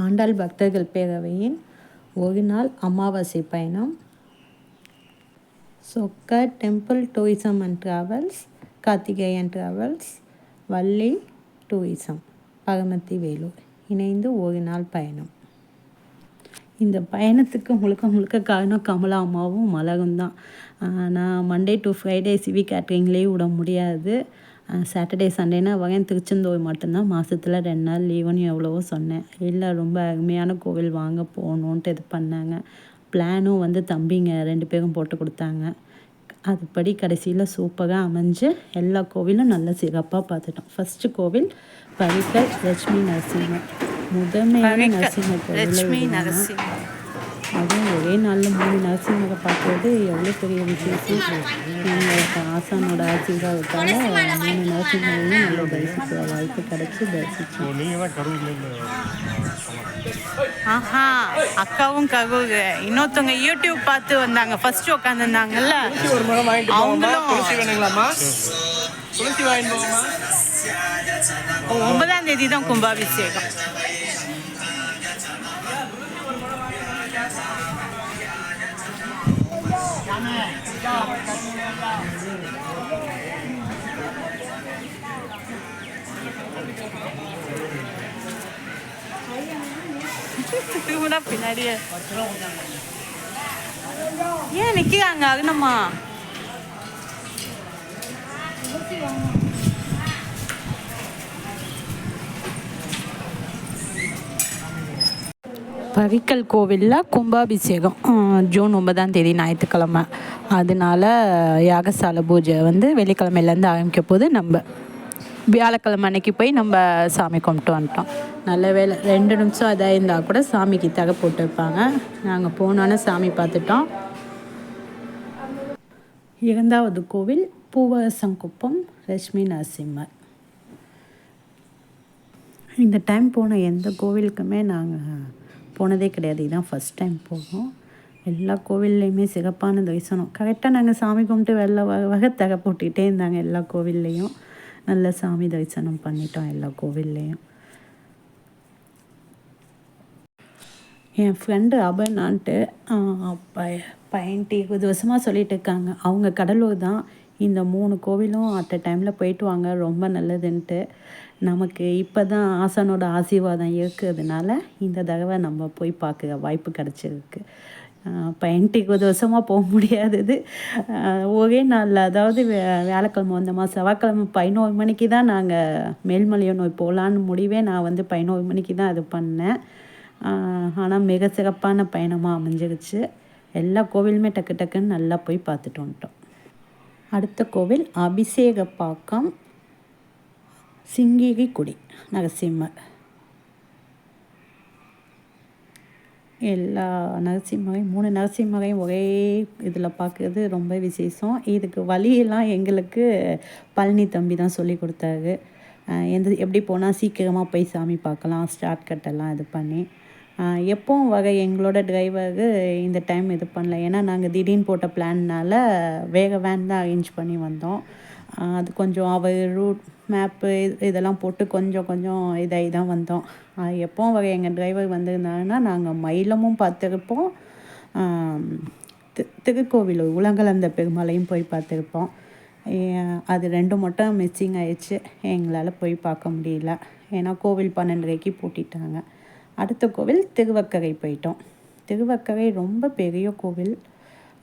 ஆண்டாள் பக்தர்கள் பேரவையின் ஒரு நாள் அமாவாசை பயணம். சொக்க temple tourism and travels, Karthikeyan travels, Valli tourism, Paramathi Vellore இணைந்து ஒரு நாள் பயணம். இந்த பயணத்துக்கு முழுக்க காரணம் கமலா அம்மாவும் மலரும் தான். நான் Monday to Friday CV catering leave விட முடியாது. சாட்டர்டே சண்டேனா வரேன், திருச்செந்தூர் மட்டும்தான் மாதத்தில் 2 நாள் லீவுன்னு எவ்வளவோ சொன்னேன். இல்லை, ரொம்ப அருமையான கோவில் வாங்க போகணுன்ட்டு இது பண்ணாங்க. பிளானும் வந்து தம்பிங்க 2 பேரும் போட்டு கொடுத்தாங்க. அதுபடி கடைசியில் சூப்பராக அமைஞ்சு எல்லா கோவிலும் நல்ல சிறப்பாக பார்த்துட்டோம். ஃபஸ்ட்டு கோவில் பரிக்கல் லட்சுமி நரசிம்மர், முதன்மையான நரசிம்மர் கோவில். அதுவும் ஒரே நாளில் 3 நரசிம்மரை பார்க்குறது எவ்வளோ பெரிய விசேஷம். எங்களுக்கு ஆசானோட ஆசீர்வாதத்தால் 3 நரசிம்மரையும் நல்ல தரிசிக்கிற வாய்ப்பு கிடச்சி தரிசிச்சோம். அக்காவும் ககுங்க இன்னொருத்தவங்க யூடியூப் பார்த்து வந்தாங்க, ஃபர்ஸ்ட் உட்காந்துருந்தாங்கல்ல, அவங்களும் 9ஆம் தேதி தான் கும்பாபிஷேகம். பின்னாடியே ஏன் நிக்கிறாங்க? அகனம்மா பரிக்கல் கோவிலில் கும்பாபிஷேகம் ஜூன் 9ஆம் தேதி ஞாயிற்றுக்கிழமை. அதனால யாகசாலை பூஜை வந்து வெள்ளிக்கிழமையிலேருந்து ஆரம்பிக்க போது நம்ம வியாழக்கிழமை அன்னைக்கு போய் நம்ம சாமி கும்பிட்டு வந்துட்டோம். நல்ல வேலை 2 நிமிஷம் அதாக இருந்தால் கூட சாமிக்கு தகை போட்டு வைப்பாங்க. நாங்கள் போனோன்னே சாமி பார்த்துட்டோம். 2வது கோவில் பூவரசங்குப்பம் லட்சுமி நரசிம்மர். இந்த டைம் போன எந்த கோவிலுக்குமே நாங்கள் போனதே கிடையாது. இதுதான் ஃபஸ்ட் டைம் போகிறோம். எல்லா கோவில்லையுமே சிறப்பான தரிசனம். கரெக்டாக நாங்கள் சாமி கும்பிட்டு வகை தகை போட்டுக்கிட்டே இருந்தாங்க. எல்லா கோவில்லையும் நல்ல சாமி தரிசனம் பண்ணிட்டோம். எல்லா கோவில்லையும் என் ஃப்ரெண்டு அபர்னான்ட்டு 20 வருஷமாக சொல்லிட்டு இருக்காங்க. அவங்க கடலூர் தான். இந்த 3 கோவிலும் அட் டைமில் போயிட்டு வாங்க, ரொம்ப நல்லதுன்ட்டு. நமக்கு இப்போ தான் ஆசானோட ஆசீர்வாதம் இருக்கிறதுனால இந்த தடவை நம்ம போய் பார்க்க வாய்ப்பு கிடச்சிருக்கு. 20 வருஷமாக போக முடியாதது ஒரே நாளில், அதாவது வியாழக்கிழமை வந்தோமா, செவ்வாய்க்கிழமை 11 மணிக்கு தான் நாங்கள் மேல்மலையனூர் போகலான்னு முடிவே நான் வந்து 11 மணிக்கு தான் அது பண்ணேன். ஆனால் மிக சிறப்பான பயணமாக அமைஞ்சிருச்சு. எல்லா கோவிலுமே டக்குன்னு நல்லா போய் பார்த்துட்டு வந்துட்டோம். அடுத்த கோவில் அபிஷேகப்பாக்கம் சிங்கிரிக்குடி நரசிம்மர். எல்லா நரசிம்மரையும் 3 நரசிம்மரையும் ஒரே இதில் பார்க்குறது ரொம்ப விசேஷம். இதுக்கு வழியெல்லாம் எங்களுக்கு பழனி தம்பி தான் சொல்லி கொடுத்தாரு. எப்படி போனால் சீக்கிரமாக போய் சாமி பார்க்கலாம், ஸ்டார்ட் கட்டெல்லாம் இது பண்ணி. எப்போவும் எங்களோட டிரைவரு இந்த டைம் இது பண்ணல. ஏன்னா நாங்கள் திடீர்னு போட்ட பிளான்னால் வேக வேன் தான் அரேஞ்ச் பண்ணி வந்தோம். அது கொஞ்சம் அவர் ரூட் மேப்பு இதெல்லாம் போட்டு கொஞ்சம் இதாகி தான் வந்தோம். எப்போவும் எங்கள் டிரைவர் வந்திருந்தாங்கன்னா நாங்கள் மயிலமும் பார்த்துருப்போம், திருக்கோவிலூர் உலகளந்த பெருமாளையும் போய் பார்த்துருப்போம். அது 2 மட்டும் மிஸ்ஸிங் ஆயிடுச்சு. எங்களால் போய் பார்க்க முடியல. ஏன்னா கோவில் 12:30க்கு பூட்டிட்டாங்க. அடுத்த கோவில் திருவக்கரை போயிட்டோம். திருவக்கரை ரொம்ப பெரிய கோவில்.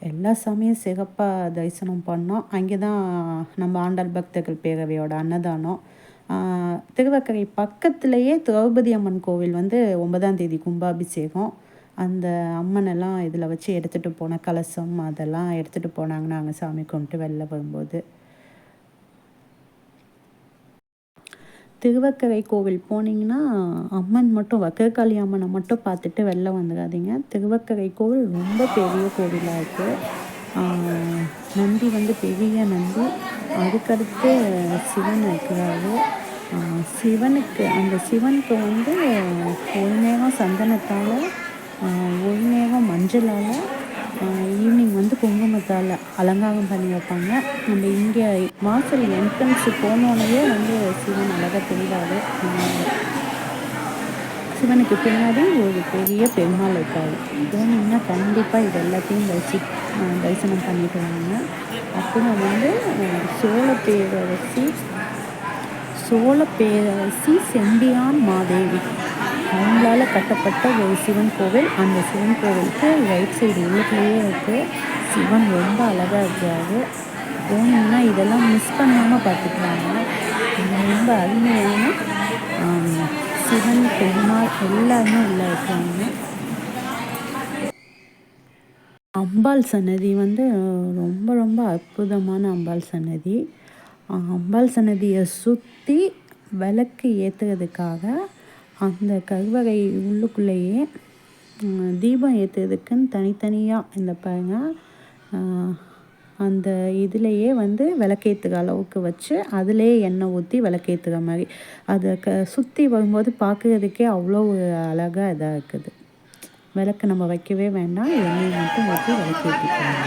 எல்லா சாமியும் சிறப்பாக தரிசனம் பண்ணோம். அங்கே தான் நம்ம ஆண்டாள் பக்தர்கள் பேரவையோட அன்னதானம். திருவக்கரை பக்கத்துலேயே திரௌபதி அம்மன் கோவில் வந்து 9ஆம் தேதி கும்பாபிஷேகம். அந்த அம்மனெல்லாம் இதில் வச்சு எடுத்துகிட்டு போன கலசம் அதெல்லாம் எடுத்துகிட்டு போனாங்க நாங்கள் சாமி கும்பிட்டு வெளில வரும்போது. திருவக்கரை கோவில் போனீங்கன்னா அம்மன் மட்டும், வக்கரகாளி அம்மனை மட்டும் பார்த்துட்டு வெளில வந்துடாதீங்க. திருவக்கரை கோவில் ரொம்ப பெரிய கோவிலாக இருக்குது. நந்தி வந்து பெரிய நந்தி. அதுக்கடுத்து சிவன் இருக்கிறாரு. சிவனுக்கு வந்து ஒரு நேரம் சந்தனத்தால், ஒரு நேரம் மஞ்சளால், ஈவினிங் வந்து குங்குமத்தால் அலங்காரம் பண்ணி வைப்பாங்க. நம்ம இங்கே வாசல் என்ட்ரன்ஸு போனோடனே வந்து சிவன் அழகாக தெரிவார். சிவனுக்கு பின்னாடி ஒரு பெரிய பெருமாள் இருக்காரு. போனீங்கன்னா கண்டிப்பாக இது எல்லாத்தையும் தரிசனம் பண்ணிட்டு வாங்க. அப்புறம் வந்து சோழ பேரரசி செம்பியான் மாதேவி அவங்களால கட்டப்பட்ட ஒரு சிவன் கோவில். அந்த சிவன் கோவிலுக்கு ரைட் சைடு உள்ளுக்குள்ளேயே இருக்குது. சிவன் ரொம்ப அழகாக இருக்காரு. போனீங்கன்னா இதெல்லாம் மிஸ் பண்ணாமல் பார்த்துக்குவாங்க. ரொம்ப அருமையான சிவன் பெருமாள் எல்லாருமே உள்ள இருக்காங்க. அம்பாள் சன்னதி வந்து ரொம்ப ரொம்ப அற்புதமான அம்பாள் சன்னதி. அம்பாள் சன்னதியை சுற்றி விளக்கு ஏற்றுறதுக்காக அந்த கருவறை உள்ளுக்குள்ளேயே தீபம் ஏற்றுறதுக்குன்னு தனித்தனியாக இந்த பாருங்க அந்த இதுலேயே வந்து விளக்கேற்றுற அளவுக்கு வச்சு அதிலே எண்ணெய் ஊற்றி விளக்கேற்றுற மாதிரி அதை சுற்றி வரும்போது பார்க்குறதுக்கே அவ்வளோ ஒரு அழகாக இதாக இருக்குது. விளக்கு நம்ம வைக்கவே வேண்டாம், எண்ணெய் மட்டும் ஊற்றி விளக்கேற்றிக்கலாம்.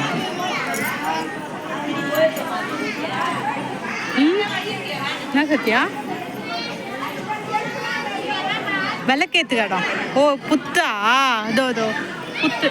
என்ன சத்யா விளக்கேத்து இடம்? ஓ புத்தா, அதோ புத்து.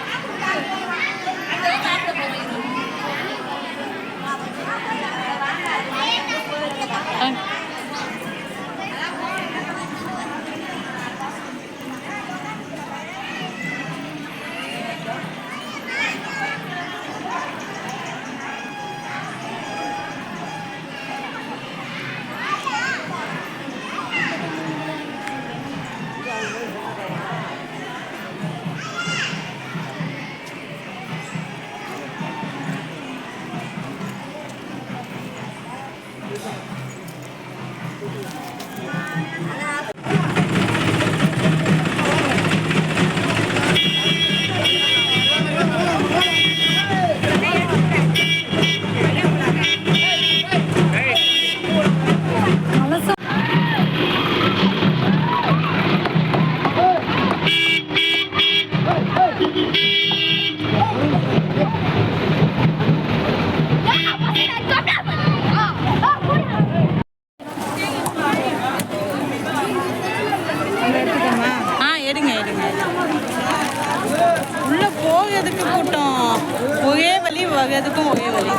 உள்ள போகிறதுக்கு கூட்டம் ஒரே வழி, வர்றதுக்கும் ஒரே வழி.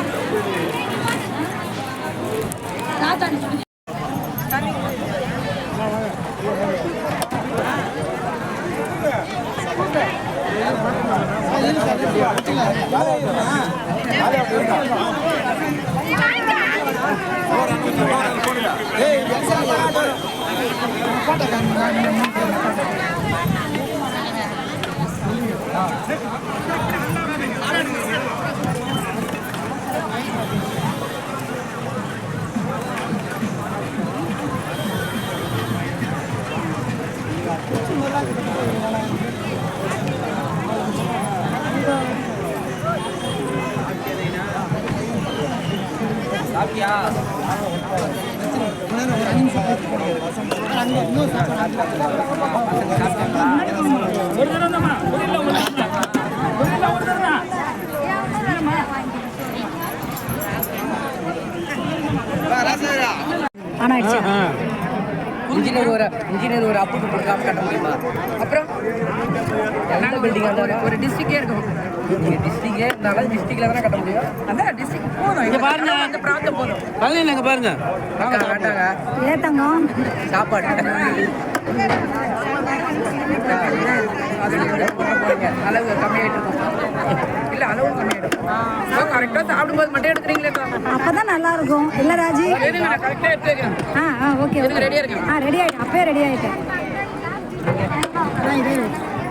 இன்ஜினியர் ஒரு அப்புக்கு கொடுக்காம கட்ட முடியுமா? அப்புறம் எந்த பில்டிங் ஒரு டிஸ்ட்ரிக்டே இருக்கும். நீங்கள் டிஸ்ட்ரிக்டே இருந்தாலும் டிஸ்ட்ரிக்டில் தானே கட்ட முடியும். அதான் டிஸ்ட்ரிக்ட் போதும். இங்கே பாருங்க, அந்த பிராந்தம் போதும். பதினேழு இங்கே பாருங்க. வேண்டாங்க சாப்பாடு அளவு கம்மியாகிட்டு இருக்கும். இல்லை அளவு கம்மியாகிடும். கரெக்டாக சாப்பிடும்போது மட்டும் எடுத்துறீங்களே, அப்பதான் நல்லா இருக்கும். இல்ல ராஜி கரெக்டாக எடுத்துக்கிறேன். ஓகே ரெடியாக இருக்கேன். ரெடி ஆகிட்டேன், அப்பயே ரெடி ஆகிட்டேன்.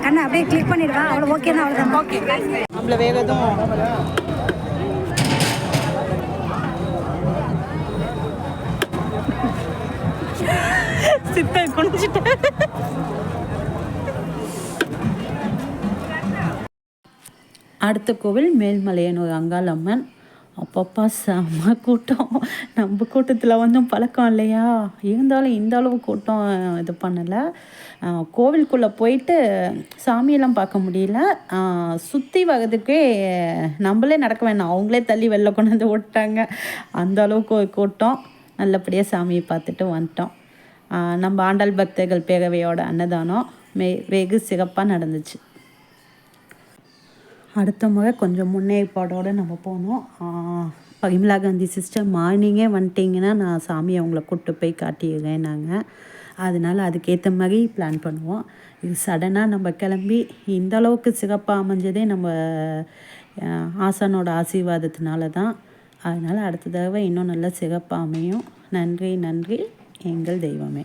கண்ணா அப்படியே கிளிக் பண்ணிடுவா. அவ்வளோ ஓகே தான், அவ்வளோதான். ஓகே நம்மள வேகதும் சித்த குடிச்சிட்டேன். அடுத்த கோவில் மேல்மலையனூர் அங்காளம்மன். அப்பப்பா செம்ம கூட்டம். நம்ம கூட்டத்தில் வந்து பழக்கம் இல்லையா, இருந்தாலும் இந்த அளவு கூட்டம் இது பண்ணலை. கோவிலுக்குள்ளே போயிட்டு சாமியெல்லாம் பார்க்க முடியல. சுற்றி வர்றதுக்கே நம்மளே நடக்க வேணாம், அவங்களே தள்ளி வெளில கொண்டு வந்து விட்டாங்க. அந்த அளவுக்கு ஒரு கூட்டம். நல்லபடியாக சாமியை பார்த்துட்டு வந்துட்டோம். நம்ம ஆண்டாள் பக்தர்கள் பேரவையோட அன்னதானம் வெகு சிறப்பாக நடந்துச்சு. அடுத்த முறை கொஞ்சம் முன்னேற்பாடோடு நம்ம போனோம். பரிமலா காந்தி சிஸ்டர் மார்னிங்கே வந்துட்டிங்கன்னா நான் சாமியை அவங்கள கூப்பிட்டு போய் காட்டிடுறேன் நாங்கள். அதனால் அதுக்கேற்ற மாதிரி பிளான் பண்ணுவோம். இது சடனாக நம்ம கிளம்பி இந்த அளவுக்கு சிறப்பாக அமைஞ்சதே நம்ம ஆசானோட ஆசீர்வாதத்தினால தான். அதனால் அடுத்த தடவை இன்னும் நல்லா சிறப்பாக அமையும். நன்றி நன்றி எங்கள் தெய்வமே.